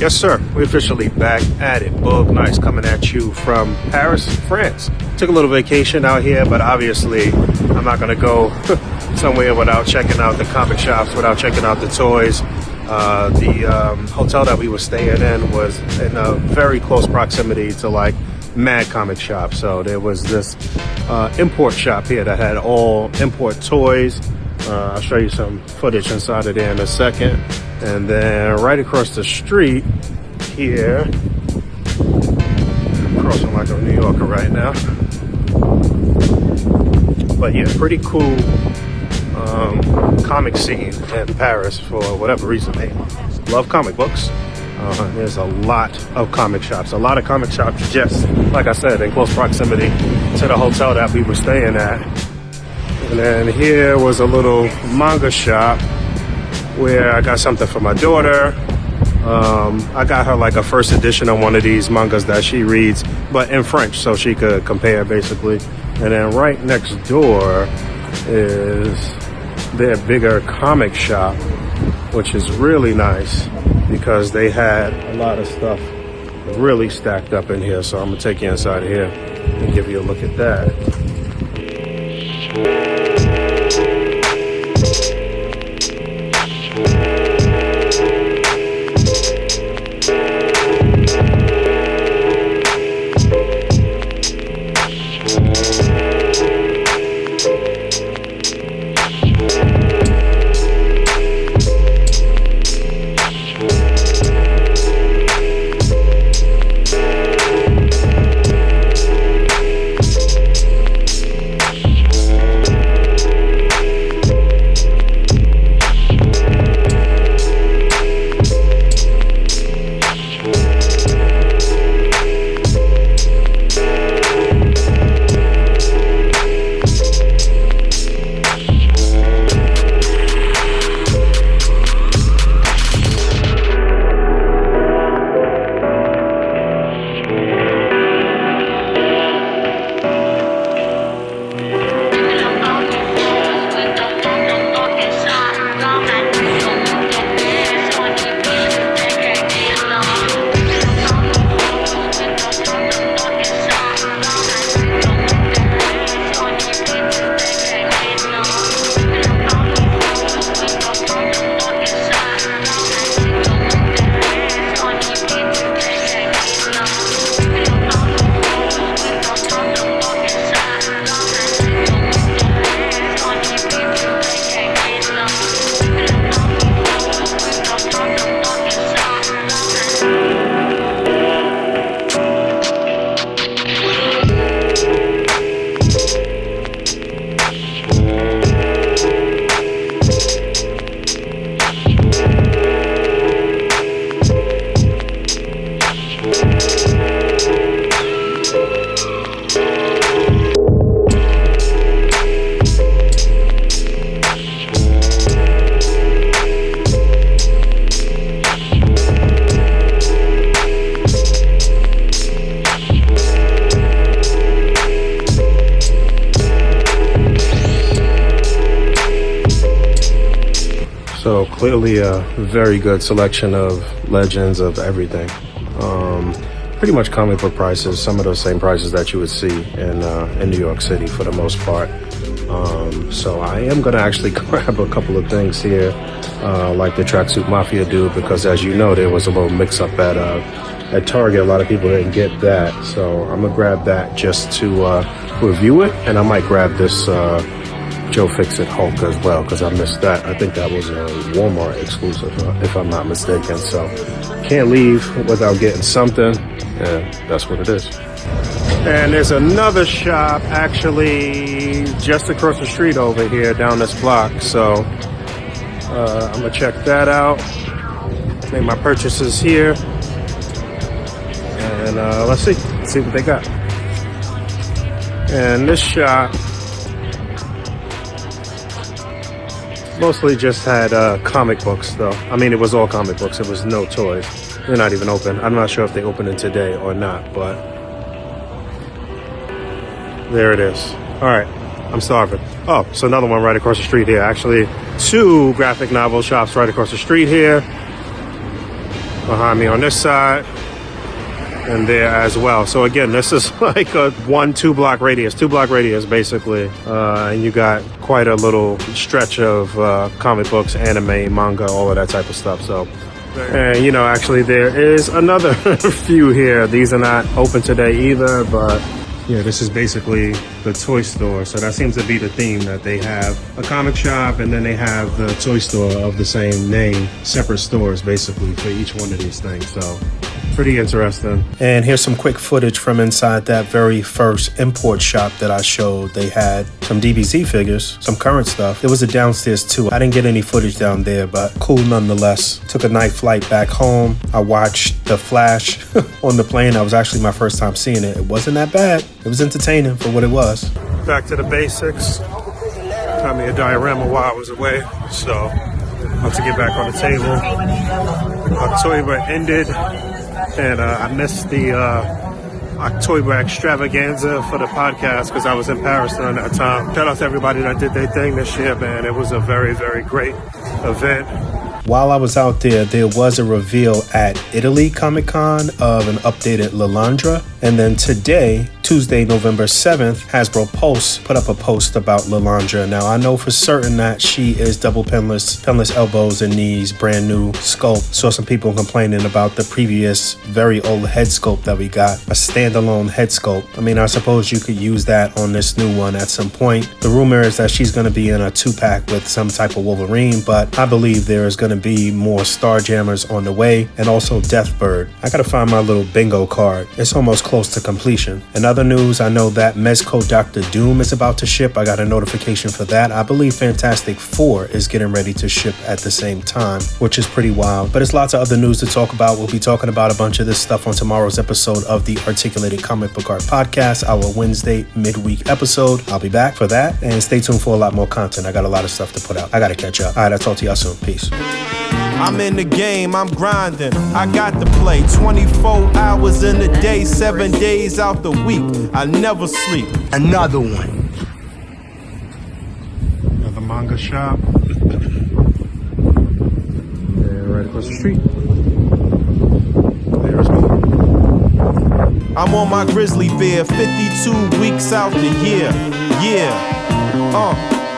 Yes, sir. We're officially back at it. Boog, nice, coming at you from Paris, France. Took a little vacation out here, but obviously I'm not going to go somewhere without checking out the comic shops, without checking out the toys. The hotel that we were staying in was in a very close proximity to like mad comic shop. So there was this import shop here that had all import toys. I'll show you some footage inside of there in a second. And then right across the street here, crossing like a New Yorker right now. But yeah, pretty cool comic scene in Paris for whatever reason. They love comic books. There's a lot of comic shops. A lot of comic shops just, like I said, in close proximity to the hotel that we were staying at. And then here was a little manga shop where I got something for my daughter. I got her like a first edition of one of these mangas that she reads, but in French, so she could compare basically. And then right next door is their bigger comic shop, which is really nice because they had a lot of stuff really stacked up in here. So I'm gonna take you inside of here and give you a look at that. So clearly a very good selection of legends of everything. Pretty much comic book prices, some of those same prices that you would see in New York City for the most part. So I am gonna actually grab a couple of things here, like the Tracksuit Mafia dude, because as you know, there was a little mix up at Target. A lot of people didn't get that. So I'm gonna grab that just to review it. And I might grab this Joe Fix-It Hulk as well, because I missed that. I think that was a Walmart exclusive, if I'm not mistaken. So can't leave without getting something, and that's what it is. And there's another shop actually just across the street over here down this block. So I'm gonna check that out, make my purchases here, and let's see what they got. And this shop mostly just had comic books though. I mean, it was all comic books. It was no toys. They're not even open. I'm not sure if they open it today or not, but there it is. All right, I'm starving. Oh, so another one right across the street here. Actually, two graphic novel shops right across the street here. behind me on this side and there as well. So again, this is like a 2 block radius basically. And you got quite a little stretch of comic books, anime, manga, all of that type of stuff. So, and you know, actually there is another few here. These are not open today either, but yeah, this is basically the toy store. So that seems to be the theme, that they have a comic shop and then they have the toy store of the same name, separate stores basically for each one of these things. So pretty interesting. And here's some quick footage from inside that very first import shop that I showed. They had some DBZ figures, some current stuff. There was a downstairs too. I didn't get any footage down there, but cool nonetheless. Took a night flight back home. I watched The Flash on the plane. That was actually my first time seeing it. It wasn't that bad. It was entertaining for what it was. Back to the basics. Got me a diorama while I was away, so about to get back on the table. October ended, and I missed the October extravaganza for the podcast because I was in Paris during that time. Shout out to everybody that did their thing this year, man. It was a very, very great event. While I was out there, there was a reveal at Italy Comic Con of an updated Lalandra. And then today, Tuesday, November 7th, Hasbro Pulse put up a post about Lalandra. Now, I know for certain that she is double pinless elbows and knees, brand new sculpt. Saw some people complaining about the previous very old head sculpt that we got, a standalone head sculpt. I mean, I suppose you could use that on this new one at some point. The rumor is that she's going to be in a 2-pack with some type of Wolverine, but I believe there is going to be more Starjammers on the way, and also Deathbird. I got to find my little bingo card. It's almost close to completion. In other news, I know that Mezco Dr. Doom is about to ship. I got a notification for that. I believe Fantastic Four is getting ready to ship at the same time, which is pretty wild. But there's lots of other news to talk about. We'll be talking about a bunch of this stuff on tomorrow's episode of the Articulated Comic Book Art Podcast, our Wednesday midweek episode. I'll be back for that, and stay tuned for a lot more content. I got a lot of stuff to put out. I gotta catch up. All right, I'll talk to y'all soon. Peace. I'm in the game, I'm grinding, I got to play 24 hours in a day, 7 days out the week, I never sleep. Another one. Another manga shop. And right across the street. There's me. I'm on my grizzly bear, 52 weeks out the year, yeah,